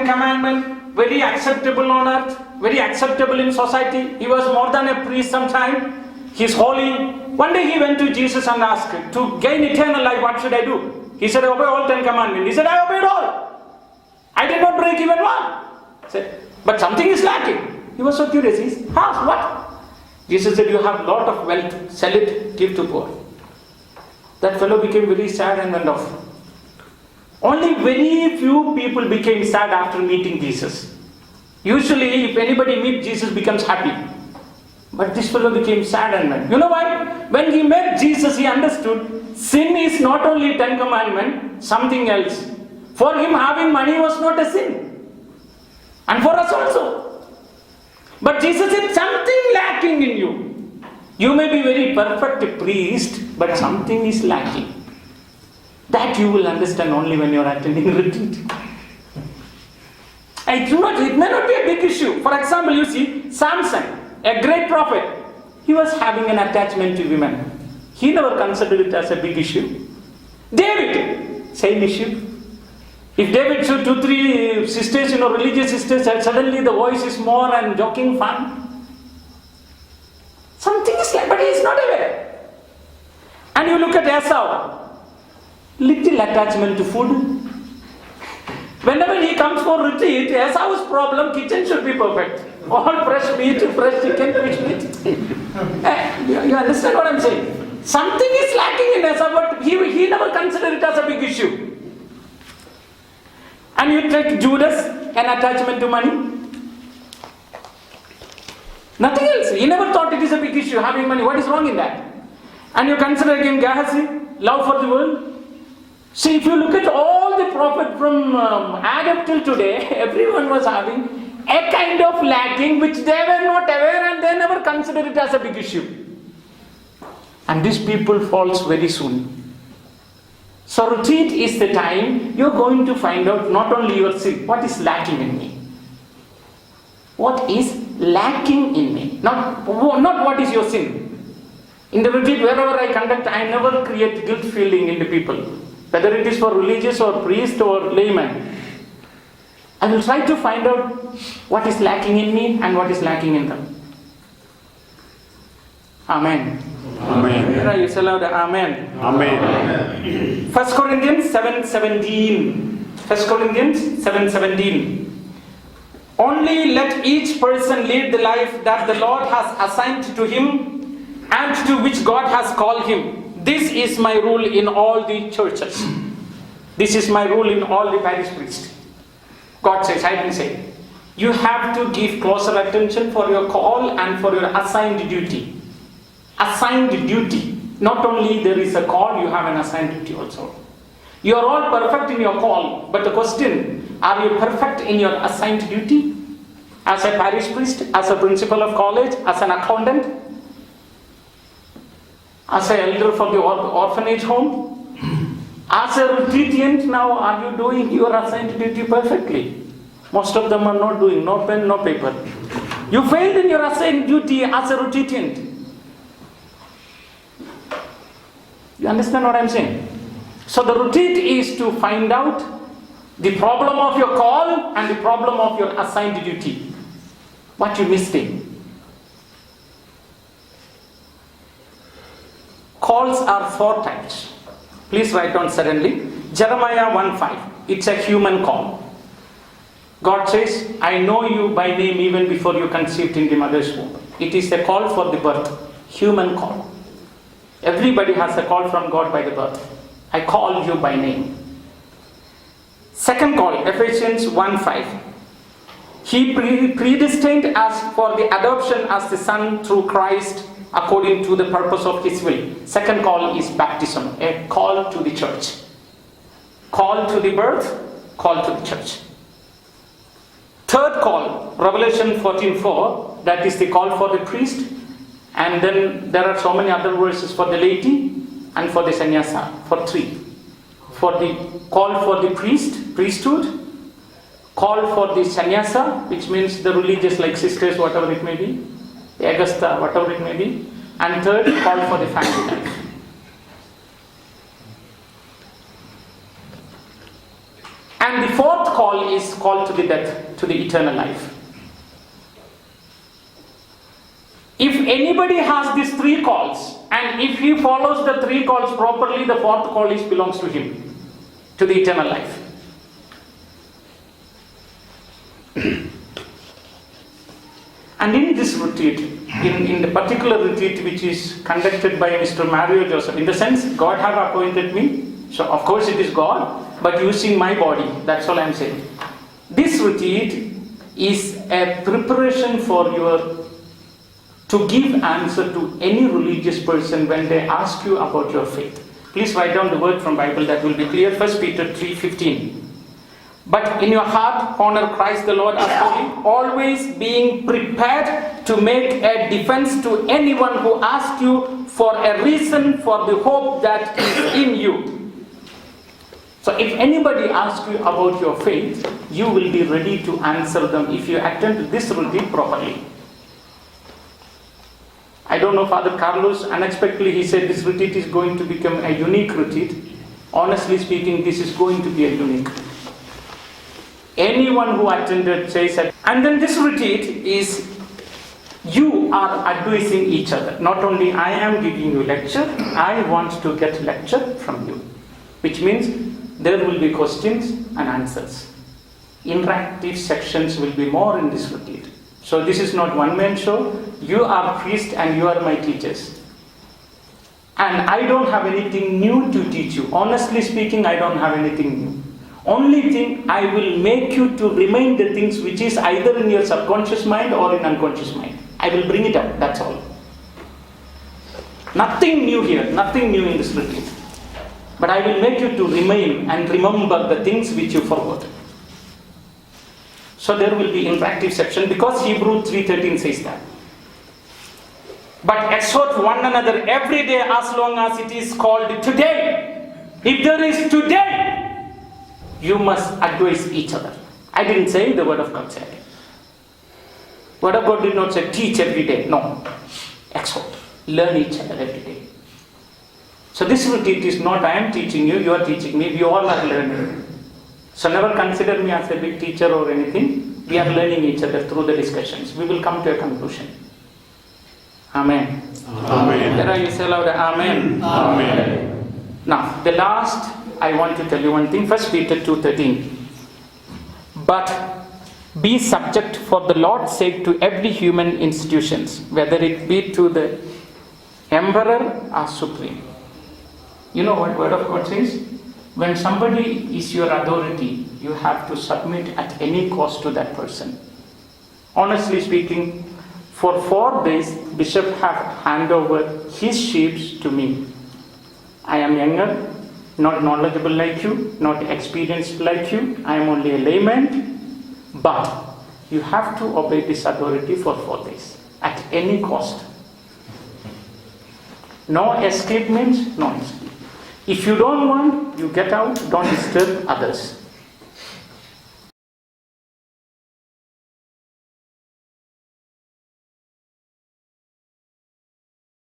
Commandments, very acceptable on earth, very acceptable in society. He was more than a priest sometime. He's holy. One day he went to Jesus and asked, to gain eternal life, what should I do? He said, obey all 10 commandments. He said, I obeyed all. I did not break even one. He said, but something is lacking. He was so curious. He asked, what? Jesus said, you have lot of wealth. Sell it, give to poor. That fellow became very sad and went off. Only very few people became sad after meeting Jesus. Usually, if anybody meets Jesus, becomes happy. But this fellow became sad and went. You know why? When he met Jesus, he understood sin is not only 10 commandments, something else. For him, having money was not a sin. And for us also. But Jesus said, something lacking in you. You may be very perfect priest, but something is lacking. That you will understand only when you are attending retreat. It may not be a big issue. For example, you see, Samson, a great prophet, he was having an attachment to women. He never considered it as a big issue. David, same issue. If David saw 2-3 sisters, religious sisters, suddenly the voice is more and joking fun. Something is like, but he is not aware. And you look at Esau, little attachment to food. Whenever he comes for retreat, Esau's problem, kitchen should be perfect. All fresh meat, fresh chicken, fish meat. You understand what I'm saying? Something is lacking in Esau, but he never considered it as a big issue. And you take Judas, an attachment to money. Nothing else. He never thought it is a big issue, having money. What is wrong in that? And you consider again Gehazi, love for the world. See, if you look at all the prophets from Adam till today, everyone was having a kind of lacking which they were not aware and they never considered it as a big issue. And these people falls very soon. So retreat is the time you're going to find out not only your sin, what is lacking in me. What is lacking in me? Not what is your sin. In the retreat, wherever I conduct, I never create guilt feeling in the people. Whether it is for religious or priest or layman. I will try to find out what is lacking in me and what is lacking in them. Amen. Amen. You say loud, Amen. Amen. 1 Corinthians 7:17. 1 Corinthians 7:17. Only let each person lead the life that the Lord has assigned to him and to which God has called him. This is my rule in all the churches. This is my rule in all the parish priests. God says, I didn't say. You have to give closer attention for your call and for your assigned duty. Assigned duty. Not only there is a call, you have an assigned duty also. You are all perfect in your call, but the question, are you perfect in your assigned duty? As a parish priest, as a principal of college, as an accountant, as an elder for the orphanage home, as a retreatant, now are you doing your assigned duty perfectly? Most of them are not doing, no pen, no paper. You failed in your assigned duty as a retreatant. You understand what I'm saying? So the retreat is to find out the problem of your call and the problem of your assigned duty. What you missed in. Calls are 4 types. Please write down suddenly. Jeremiah 1:5. It's a human call. God says, I know you by name even before you conceived in the mother's womb. It is a call for the birth. Human call. Everybody has a call from God by the birth. I call you by name. Second call, Ephesians 1:5. He predestined us for the adoption as the son through Christ according to the purpose of his will. Second call is baptism, a call to the church. Call to the birth, call to the church. Third call, Revelation 14:4, that is the call for the priest. And then there are so many other verses for the laity and for the sannyasa, for 3. For the call for the priesthood, call for the sannyasa, which means the religious like sisters, whatever it may be, the Augusta, whatever it may be, and third, call for the family life. And the fourth call is call to death to the eternal life. If anybody has these 3 calls, and if he follows the 3 calls properly, the 4th call belongs to him, to the eternal life. And in this retreat, in the particular retreat which is conducted by Mr. Mario Joseph, in the sense God have appointed me, so of course it is God, but using my body, that's all I am saying. This retreat is a preparation for to give answer to any religious person when they ask you about your faith. Please write down the word from Bible, that will be clear. 1 Peter 3:15. But in your heart, honor Christ the Lord as holy, always being prepared to make a defense to anyone who asks you for a reason for the hope that is in you. So if anybody asks you about your faith, you will be ready to answer them if you attend this retreat properly. I don't know, Father Carlos, unexpectedly he said this retreat is going to become a unique retreat. Honestly speaking, this is going to be a unique. Anyone who attended says that. And then this retreat is, you are advising each other. Not only I am giving you lecture, I want to get lecture from you. Which means there will be questions and answers. Interactive sections will be more in this retreat. So this is not one-man show. You are priest and you are my teachers. And I don't have anything new to teach you. Honestly speaking, I don't have anything new. Only thing, I will make you to remind the things which is either in your subconscious mind or in unconscious mind. I will bring it up, that's all. Nothing new here, nothing new in this retreat. But I will make you to remain and remember the things which you forgot. So there will be interactive section because Hebrews 3:13 says that. But exhort one another every day as long as it is called today. If there is today, you must advise each other. I didn't say the word of God said. Word of God did not say teach every day. No. Exhort. Learn each other every day. So this retreat is not I am teaching you, you are teaching me, we all are learning. So never consider me as a big teacher or anything. We are learning each other through the discussions. We will come to a conclusion. Amen. Amen. There are you say louder, Amen. Amen. Now, the last, I want to tell you one thing. 1 Peter 2:13. But be subject for the Lord's sake to every human institutions, whether it be to the emperor or supreme. You know what word of God says? When somebody is your authority, you have to submit at any cost to that person. Honestly speaking, for 4 days, Bishop have handed over his sheep to me. I am younger, not knowledgeable like you, not experienced like you. I am only a layman. But you have to obey this authority for 4 days, at any cost. No escape means no escape. If you don't want, you get out, don't disturb others.